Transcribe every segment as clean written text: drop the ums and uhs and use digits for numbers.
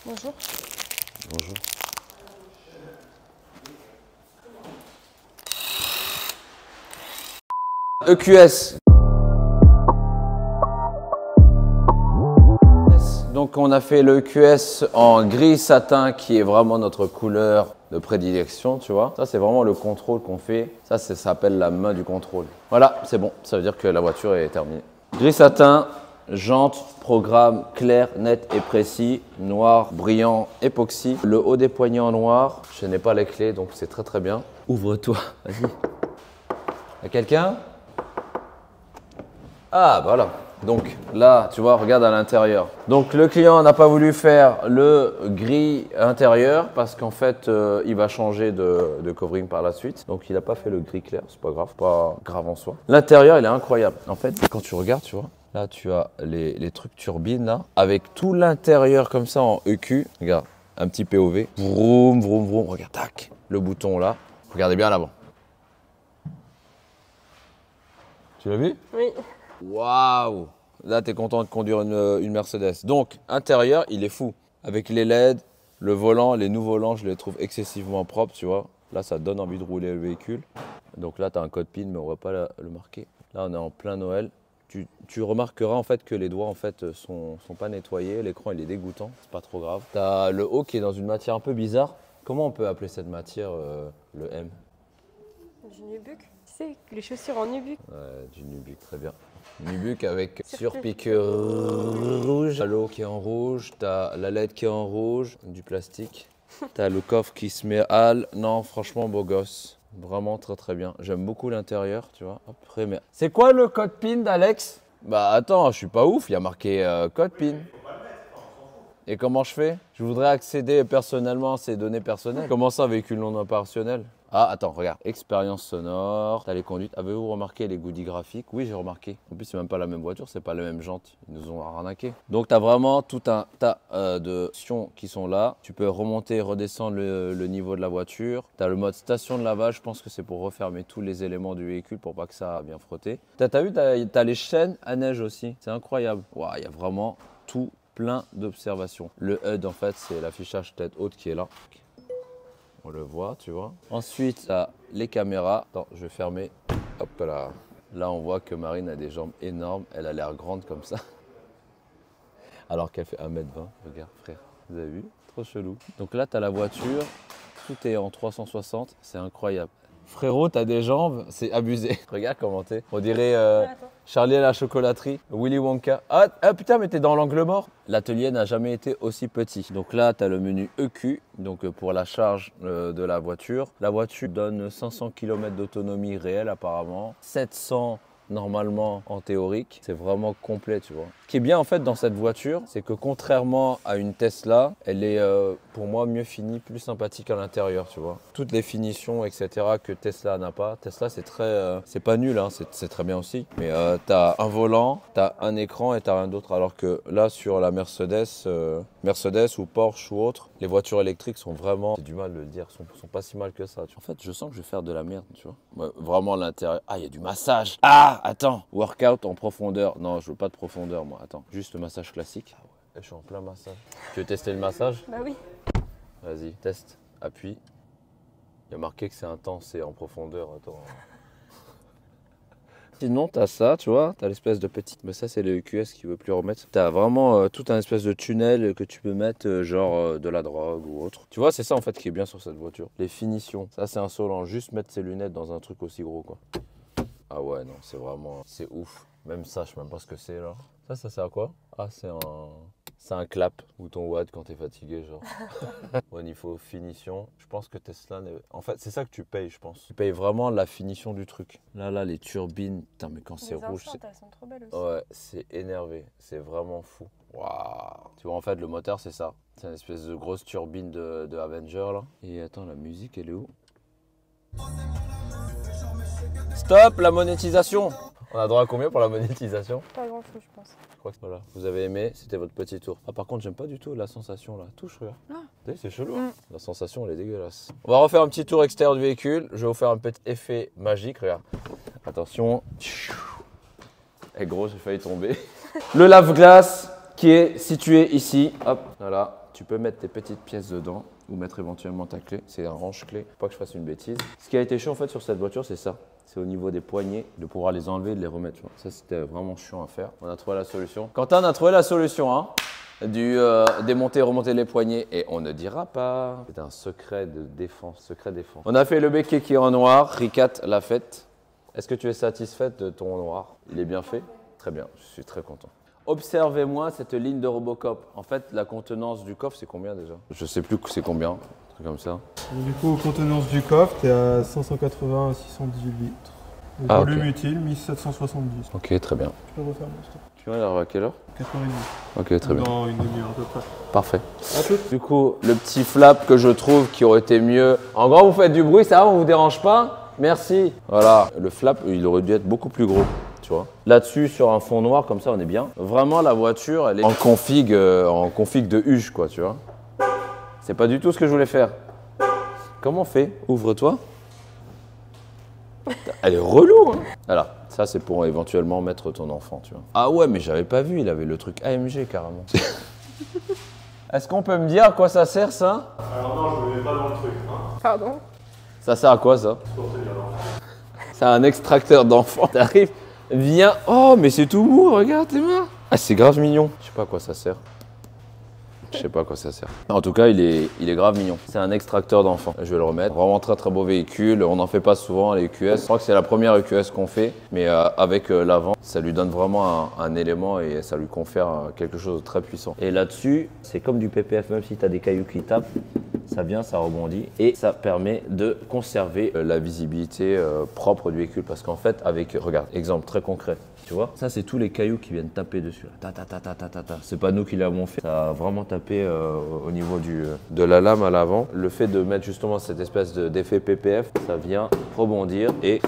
Bonjour. Bonjour. EQS. Donc on a fait le EQS en gris satin qui est vraiment notre couleur de prédilection, tu vois. Ça c'est vraiment le contrôle qu'on fait. Ça s'appelle la main du contrôle. Voilà, c'est bon. Ça veut dire que la voiture est terminée. Gris satin, jantes, programme clair, net et précis, noir, brillant, époxy. Le haut des poignets en noir. Je n'ai pas les clés donc c'est très très bien. Ouvre-toi, vas-y. Y'a quelqu'un? Ah, voilà. Donc là, tu vois, regarde à l'intérieur. Donc le client n'a pas voulu faire le gris intérieur parce qu'en fait, il va changer de covering par la suite. Donc il n'a pas fait le gris clair, c'est pas grave en soi. L'intérieur, il est incroyable. En fait, quand tu regardes, tu vois, là, tu as les trucs turbines là, avec tout l'intérieur comme ça en EQ. Regarde, un petit POV. Vroom, vroom, vroom. Regarde, tac, le bouton là. Regardez bien à l'avant. Tu l'as vu? Oui. Waouh! Là, tu es content de conduire une Mercedes. Donc, intérieur, il est fou. Avec les LED, le volant, les nouveaux volants, je les trouve excessivement propres, tu vois. Là, ça donne envie de rouler le véhicule. Donc là, tu as un code PIN, mais on ne va pas le marquer. Là, on est en plein Noël. Tu remarqueras en fait que les doigts en fait sont pas nettoyés. L'écran, il est dégoûtant. C'est pas trop grave. Tu as le haut qui est dans une matière un peu bizarre. Comment on peut appeler cette matière le M? Du nubuck. Tu sais, les chaussures en nubuck. Ouais, du nubuck, très bien. Nubuck avec surpique rouge, l'eau qui est en rouge, t'as la LED qui est en rouge, du plastique. T'as le coffre qui se met hal. Non, franchement, beau gosse. Vraiment très très bien. J'aime beaucoup l'intérieur, tu vois. Après, mais... C'est quoi le code PIN d'Alex? Bah attends, je suis pas ouf, il y a marqué code PIN. Et comment je fais? Je voudrais accéder personnellement à ces données personnelles. Comment ça, véhicule non opérationnel? Ah, attends, regarde. Expérience sonore, t'as les conduites. Avez-vous remarqué les goodies graphiques? Oui, j'ai remarqué. En plus, c'est même pas la même voiture, c'est pas la même jante. Ils nous ont arnaqué. Donc, t'as vraiment tout un tas de stations qui sont là. Tu peux remonter et redescendre le niveau de la voiture. T'as le mode station de lavage. Je pense que c'est pour refermer tous les éléments du véhicule pour pas que ça vienne frotter. T'as vu, t'as les chaînes à neige aussi. C'est incroyable. Waouh, il y a vraiment tout plein d'observations. Le HUD, en fait, c'est l'affichage tête haute qui est là. On le voit, tu vois. Ensuite, tu as les caméras. Attends, je vais fermer. Hop là. Là, on voit que Marine a des jambes énormes. Elle a l'air grande comme ça. Alors qu'elle fait 1m20. Regarde, frère. Vous avez vu? Trop chelou. Donc là, tu as la voiture. Tout est en 360. C'est incroyable. Frérot, t'as des jambes, c'est abusé. Regarde comment t'es. On dirait Charlie à la chocolaterie, Willy Wonka. Ah putain, mais t'es dans l'angle mort. L'atelier n'a jamais été aussi petit. Donc là, t'as le menu EQ, donc pour la charge de la voiture. La voiture donne 500 km d'autonomie réelle apparemment, 700 normalement en théorique. C'est vraiment complet, tu vois. Ce qui est bien en fait dans cette voiture, c'est que contrairement à une Tesla, elle est pour moi mieux finie, plus sympathique à l'intérieur, tu vois. Toutes les finitions, etc. que Tesla n'a pas. Tesla, c'est très, c'est pas nul, hein, c'est très bien aussi. Mais t'as un volant, t'as un écran et t'as rien d'autre. Alors que là, sur la Mercedes ou Porsche ou autre, les voitures électriques sont vraiment, j'ai du mal de le dire, sont pas si mal que ça. En fait, je sens que je vais faire de la merde, tu vois. Ouais, vraiment à l'intérieur. Ah, il y a du massage. Ah, attends, workout en profondeur. Non, je veux pas de profondeur, moi. Attends, juste le massage classique. Ah ouais, je suis en plein massage. Tu veux tester le massage? Bah oui. Vas-y, teste, appuie. Il y a marqué que c'est intense et en profondeur. Attends. Sinon, tu as ça, tu vois, tu as l'espèce de petit. Mais ça, c'est le EQS qui veut plus remettre. Tu as vraiment tout un espèce de tunnel que tu peux mettre, genre de la drogue ou autre. Tu vois, c'est ça en fait qui est bien sur cette voiture. Les finitions. Ça, c'est insolent. Juste mettre ses lunettes dans un truc aussi gros, quoi. Ah ouais, non, c'est vraiment. C'est ouf. Même ça, je sais même pas ce que c'est là. Ça sert à quoi? Ah, c'est un clap ou ton watt quand t'es fatigué, genre. Au niveau finition, je pense que Tesla... En fait, c'est ça que tu payes, je pense. Tu payes vraiment la finition du truc. Là, les turbines, putain, mais quand c'est rouge... Elles sont trop belles aussi. Ouais, c'est énervé. C'est vraiment fou. Waouh. Tu vois, en fait, le moteur, c'est ça. C'est une espèce de grosse turbine de Avenger, là. Et attends, la musique, elle est où? Stop, la monétisation! On a droit à combien pour la monétisation? Pas grand chose, je pense. Je crois que voilà, vous avez aimé, c'était votre petit tour. Ah par contre j'aime pas du tout la sensation là, touche regarde. Ah. C'est chelou, hein. La sensation elle est dégueulasse. On va refaire un petit tour extérieur du véhicule, je vais vous faire un petit effet magique, regarde. Attention. Eh gros, j'ai failli tomber. Le lave-glace qui est situé ici, hop, voilà. tu peux mettre tes petites pièces dedans ou mettre éventuellement ta clé. C'est un range-clé, pas que je fasse une bêtise. Ce qui a été chiant en fait sur cette voiture, c'est ça. C'est au niveau des poignées, de pouvoir les enlever et de les remettre. Tu vois. Ça, c'était vraiment chiant à faire. On a trouvé la solution. Quentin a trouvé la solution, hein. Du démonter, remonter les poignées et on ne dira pas. C'est un secret de défense, secret défense. On a fait le béquet qui est en noir, Ricat l'a fait. Est-ce que tu es satisfaite de ton noir? Il est bien fait? Très bien, je suis très content. Observez-moi cette ligne de Robocop. En fait, la contenance du coffre, c'est combien déjà? Je sais plus c'est combien, un truc comme ça. Du coup, contenance du coffre, tu es à 580 à 618 litres. Le volume utile, 1770. Ok, très bien. Tu peux refaire mon stop. Tu vas à quelle heure? 4h30. Ok, très bien. Dans une demi-heure à peu près. Parfait. Du coup, le petit flap que je trouve qui aurait été mieux. En gros, vous faites du bruit, ça va, on vous dérange pas? Merci. Voilà, le flap, il aurait dû être beaucoup plus gros. Tu vois. Là-dessus, sur un fond noir, comme ça, on est bien. Vraiment, la voiture, elle est en config de huge, quoi, tu vois. C'est pas du tout ce que je voulais faire. Comment on fait? Ouvre-toi. Elle est relou, hein. Voilà, ça, c'est pour éventuellement mettre ton enfant, tu vois. Ah ouais, mais j'avavais pas vu, il avait le truc AMG, carrément. Est-ce qu'on peut me dire à quoi ça sert, ça? Alors non, je ne me mets pas dans le truc. Hein. Pardon? Ça sert à quoi, ça? C'est un extracteur d'enfant. T'arrives, viens. Oh, mais c'est tout mou, regarde tes mains. Ah, c'est grave mignon. Je sais pas à quoi ça sert. Je sais pas à quoi ça sert. En tout cas, il est grave mignon. C'est un extracteur d'enfant. Je vais le remettre. Vraiment très très beau véhicule. On n'en fait pas souvent les EQS. Je crois que c'est la première EQS qu'on fait. Mais avec l'avant, ça lui donne vraiment un élément et ça lui confère quelque chose de très puissant. Et là-dessus, c'est comme du PPF. Même si tu as des cailloux qui tapent, ça vient, ça rebondit. Et ça permet de conserver la visibilité propre du véhicule. Parce qu'en fait, regarde, exemple très concret. Tu vois, ça c'est tous les cailloux qui viennent taper dessus. Ta, ta, ta, ta, ta, ta, ta. C'est pas nous qui l'avons fait. Ça a vraiment tapé au niveau de la lame à l'avant. Le fait de mettre justement cette espèce d'effet PPF, ça vient rebondir et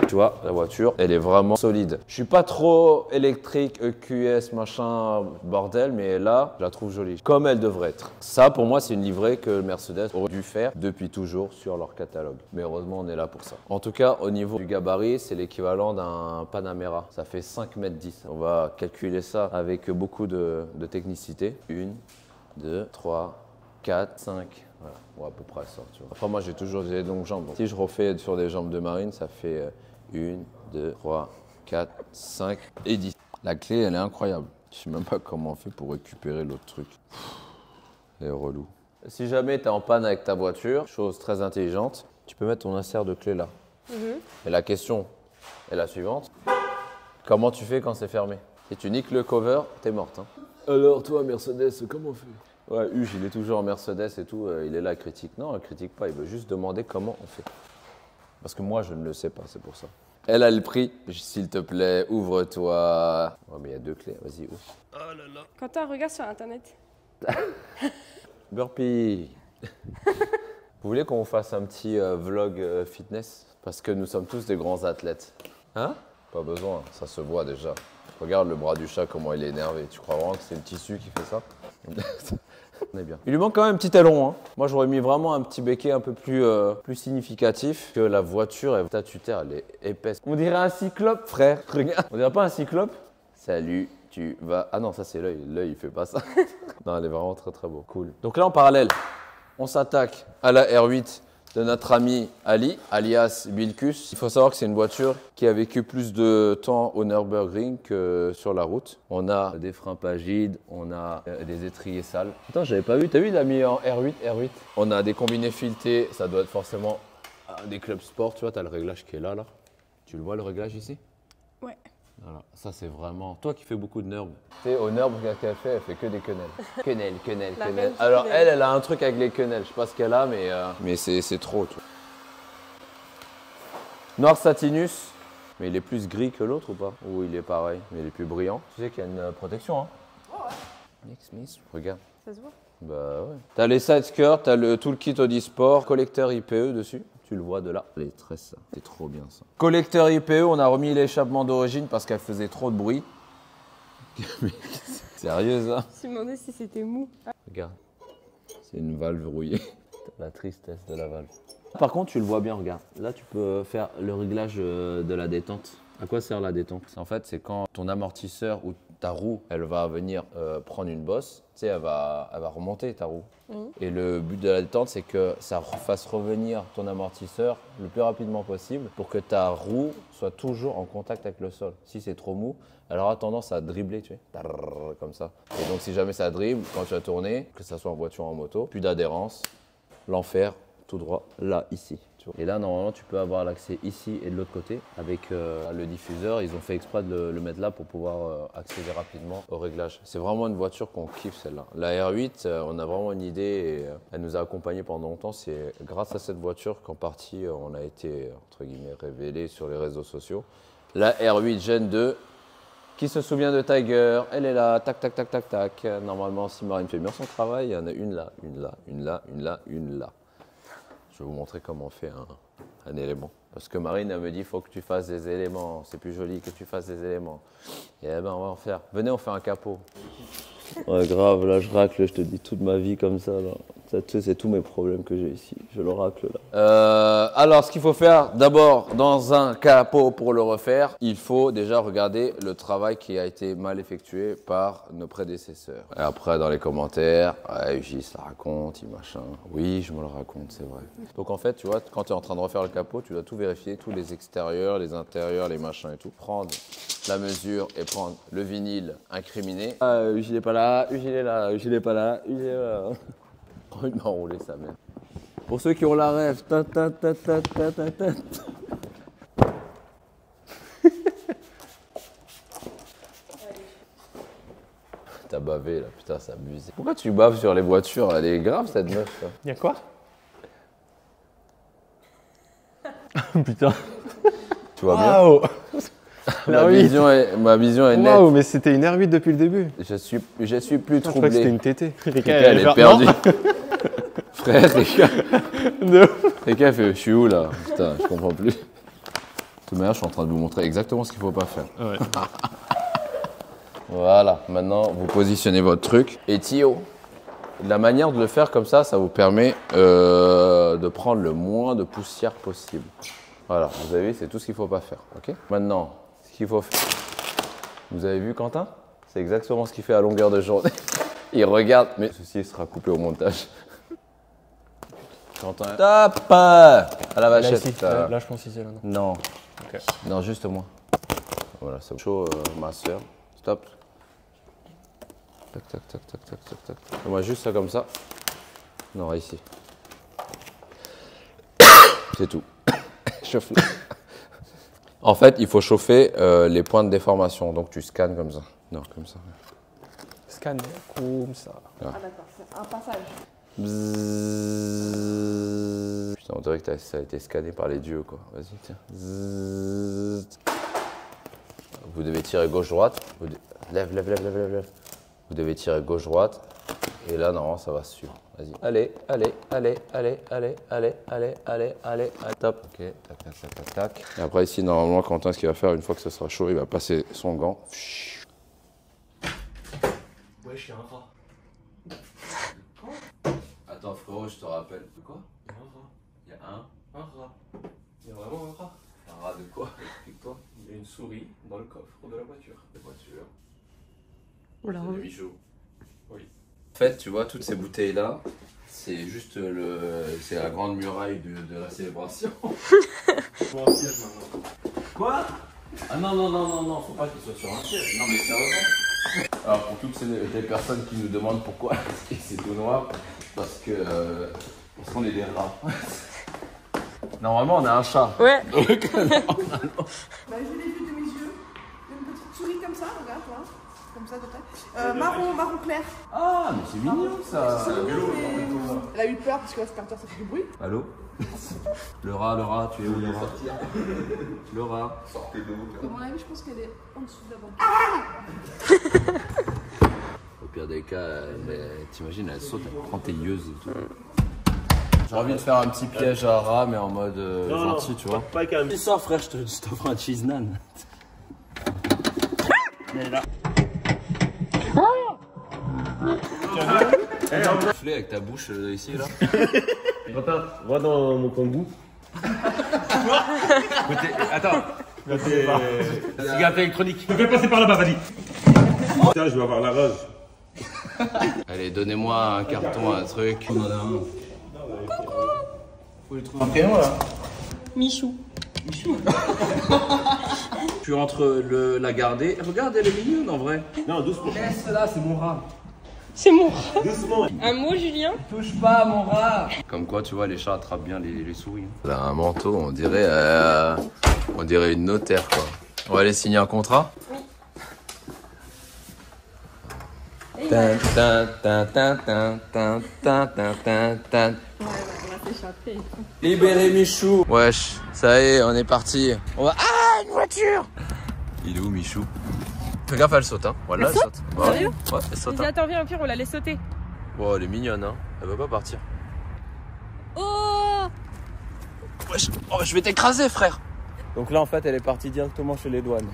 tu vois, la voiture, elle est vraiment solide. Je suis pas trop électrique, EQS, machin, bordel, mais là, je la trouve jolie. Comme elle devrait être. Ça, pour moi, c'est une livrée que Mercedes aurait dû faire depuis toujours sur leur catalogue. Mais heureusement, on est là pour ça. En tout cas, au niveau du gabarit, c'est l'équivalent d'un Panamera. Ça fait 5,10 m. On va calculer ça avec beaucoup de technicité. 1, 2, 3, 4, 5. Voilà, bon, à peu près ça. Tu vois. Après, moi, j'ai toujours des longues jambes. Donc, si je refais sur des jambes de marine, ça fait 1, 2, 3, 4, 5 et 10. La clé, elle est incroyable. Je sais même pas comment on fait pour récupérer l'autre truc. Elle est relou. Si jamais tu es en panne avec ta voiture, chose très intelligente, tu peux mettre ton insert de clé là. Et la question est la suivante. Comment tu fais quand c'est fermé? Si tu niques le cover, t'es morte. Hein. Alors toi, Mercedes, comment on fait? Ouais, Hugues, il est toujours en Mercedes et tout, il est là, il critique. Non, il critique pas, il veut juste demander comment on fait. Parce que moi, je ne le sais pas, c'est pour ça. Elle a le prix. S'il te plaît, ouvre-toi. Oh, mais il y a 2 clés, vas-y, ouvre. Oh là là. Quentin, regarde sur Internet. Burpee. Vous voulez qu'on fasse un petit vlog fitness? Parce que nous sommes tous des grands athlètes. Hein? Pas besoin, ça se voit déjà. Regarde le bras du chat, comment il est énervé. Tu crois vraiment que c'est le tissu qui fait ça? On est bien. Il lui manque quand même un petit talon. Hein. Moi, j'aurais mis vraiment un petit béquet un peu plus significatif que la voiture est statutaire, elle est épaisse. On dirait un cyclope, frère. Regarde. On dirait pas un cyclope? Salut, tu vas... Ah non, ça c'est l'œil. L'œil, il fait pas ça. Non, elle est vraiment très très beau. Cool. Donc là, en parallèle, on s'attaque à la R8 de notre ami Ali, alias Bilkus. Il faut savoir que c'est une voiture qui a vécu plus de temps au Nürburgring que sur la route. On a des freins pagides, on a des étriers sales. Attends, j'avais pas vu, t'as vu, il a mis en R8. On a des combinés filetés, ça doit être forcément des clubs sport, tu vois, t'as le réglage qui est là. Tu le vois le réglage ici? Ouais. Voilà, ça c'est vraiment... Toi qui fais beaucoup de Nürb. Tu sais, au Nürb, qu'est-ce qu'elle fait? Elle fait que des quenelles. Quenelles. Alors elle a un truc avec les quenelles. Je sais pas ce qu'elle a, mais c'est trop. Tout. Noir Satinus, mais il est plus gris que l'autre ou pas? Ou il est pareil, mais il est plus brillant. Tu sais qu'il y a une protection, hein? Oh ouais. Nick Smith, regarde. Ça se voit? Bah ouais. T'as les side skirts, t'as tout le kit Audi Sport, collecteur IPE dessus. Tu le vois de là. Les tresses, c'est trop bien ça. Collecteur IPE, on a remis l'échappement d'origine parce qu'elle faisait trop de bruit. Sérieux ça? Je me demandais si c'était mou. Regarde, c'est une valve rouillée. La tristesse de la valve. Par contre, tu le vois bien, regarde. Là, tu peux faire le réglage de la détente. À quoi sert la détente? En fait, c'est quand ton amortisseur ou ta roue, elle va venir prendre une bosse, tu sais, elle va remonter ta roue. Et le but de la détente, c'est que ça fasse revenir ton amortisseur le plus rapidement possible pour que ta roue soit toujours en contact avec le sol. Si c'est trop mou, elle aura tendance à dribbler, tu sais, comme ça. Et donc si jamais ça dribble, quand tu vas tourner, que ça soit en voiture ou en moto, plus d'adhérence, l'enfer, tout droit, là, ici. Et là, normalement, tu peux avoir l'accès ici et de l'autre côté avec le diffuseur. Ils ont fait exprès de le mettre là pour pouvoir accéder rapidement au réglage. C'est vraiment une voiture qu'on kiffe, celle-là. La R8, on a vraiment une idée et elle nous a accompagnés pendant longtemps. C'est grâce à cette voiture qu'en partie, on a été, entre guillemets, révélé sur les réseaux sociaux. La R8 Gen 2. Qui se souvient de Tiger? Elle est là, tac, tac, tac, tac, tac. Normalement, si Marine fait bien son travail, il y en a une là, une là, une là, une là, une là. Je vais vous montrer comment on fait un élément. Parce que Marine, elle me dit, il faut que tu fasses des éléments. C'est plus joli que tu fasses des éléments. Et eh ben, on va en faire. Venez, on fait un capot. Ouais, grave, là, je racle, je te dis toute ma vie comme ça, là. C'est tous mes problèmes que j'ai ici. Je le racle, là. Alors, ce qu'il faut faire, d'abord, dans un capot pour le refaire, il faut déjà regarder le travail qui a été mal effectué par nos prédécesseurs. Et après, dans les commentaires, ouais, Ugi, ça raconte, il machin. Oui, je me le raconte, c'est vrai. Donc, en fait, tu vois, quand tu es en train de refaire le capot, tu dois tout vérifier, tous les extérieurs, les intérieurs, les machins et tout. Prendre la mesure et prendre le vinyle incriminé. Ah, Ugi n'est pas là, Ugi est là, Ugi n'est pas là, Ugi est là. Il m'a enroulé sa mère. Pour ceux qui ont la rêve, ta ta ta ta ta ta ta. T'as bavé là, putain, c'est abusé. Pourquoi tu baves sur les voitures? Elle est grave cette meuf. Y'a quoi? Putain. Tu vois bien? Waouh! Ma vision est nette. Waouh, mais c'était une R8 depuis le début. Je suis plus Je crois que c'était troublé. une TT. Rika, elle est perdue. Frère, Rika. Rika fait, je suis où là? Putain, je comprends plus. De toute manière, je suis en train de vous montrer exactement ce qu'il faut pas faire. Ouais. Voilà, maintenant vous positionnez votre truc. Et Thio, la manière de le faire comme ça vous permet de prendre le moins de poussière possible. Voilà, vous avez vu, c'est tout ce qu'il faut pas faire. Ok. Maintenant, ce qu'il faut faire. Vous avez vu Quentin? C'est exactement ce qu'il fait à longueur de journée. Il regarde, mais ceci sera coupé au montage. Quentin, tape à la vachette. Là, je pense ici, là, non? Non. Ok. Non, juste moi. Voilà, c'est chaud, ma soeur. Stop. Tac, tac, tac, tac, tac, tac, tac. Fais-moi juste ça comme ça. Non, ici. C'est tout. Chauffe. En fait, il faut chauffer les points de déformation. Donc, tu scannes comme ça. Non, comme ça. Scanne comme ça. Ah d'accord, c'est un passage. Bzzz. Putain, on dirait que ça a été scanné par les dieux, quoi. Vas-y, tiens. Bzzz. Vous devez tirer gauche-droite. Lève, lève, lève, lève, lève. Vous devez tirer gauche-droite. Et là, normalement, ça va se suivre. Vas-y. Allez, allez, allez, allez, allez, allez, allez, allez, allez, top. Ok, tac, tac, tac, tac, tac. Et après, ici, normalement, Quentin, ce qu'il va faire, une fois que ça sera chaud, il va passer son gant. Ouais, je suis un rat. Attends, frérot, je te rappelle. De quoi? Il y a un rat. Il y a un rat. Il y a vraiment un rat. Un rat de quoi? Explique-toi. Il y a une souris dans le coffre de la voiture. De voiture. Oula. C'est de Michaud. Oui. En fait, tu vois, toutes ces bouteilles-là, c'est juste c'est la grande muraille de la célébration. Pour un siège maintenant. Quoi? Ah non, non, non, non, non, faut pas qu'il soit sur un siège. Non, mais sérieusement. Alors, pour toutes les personnes qui nous demandent pourquoi c'est tout noir, parce qu'on est des rats. Normalement, on a un chat. Ouais. Bah, je l'ai vu de mes yeux. Une petite souris comme ça, regarde, toi. Comme ça, de taille. Marron clair. Ah, mais c'est mignon ça. Elle a eu peur parce que la starter, ça fait du bruit. Allô? Le rat, tu es où le rat? Le rat. Sortez de vous. À mon avis, je pense qu'elle est en dessous de la banque. Au pire des cas, t'imagines, elle saute, elle prend tes yeux et tout. J'ai envie de faire un petit piège à rat, mais en mode gentil, tu vois. Pas calme. Tu sors, frère, je t'offre un cheese naan. Mais là. Souffler avec ta bouche ici, là. Quentin, va dans mon kangou. Attends, cigarette électronique. Je vais passer par là-bas, vas-y. Putain, je vais avoir la rage. Allez, donnez-moi un carton, un truc. On en a un. Faut lui trouver un prénom là. Michou. Je suis entre la garder. Regarde, elle est mignonne en vrai. Non, doucement. Laisse-la, c'est mon rat. C'est mon rat. Doucement. Un mot, Julien? Touche pas à mon rat. Comme quoi, tu vois, les chats attrapent bien les souris. Elle a un manteau, on dirait une notaire quoi. On va aller signer un contrat. Tin, tin, tin, tin, tin, tin, tin, tin, tin, tin. On va s'échapper. Libérez Michou. Wesh, ça y est, on est parti. On va... Ah, une voiture. Il est où Michou? Fais gaffe, elle saute, hein. Voilà, elle saute. Ouais, Sérieux? ouais, elle saute. Dis, Hein. attends, viens, au pire, on la laisse sauter. Oh, elle est mignonne, hein. Elle va pas partir. Oh! Wesh, oh, je vais t'écraser, frère. Donc là, en fait, elle est partie directement chez les douanes.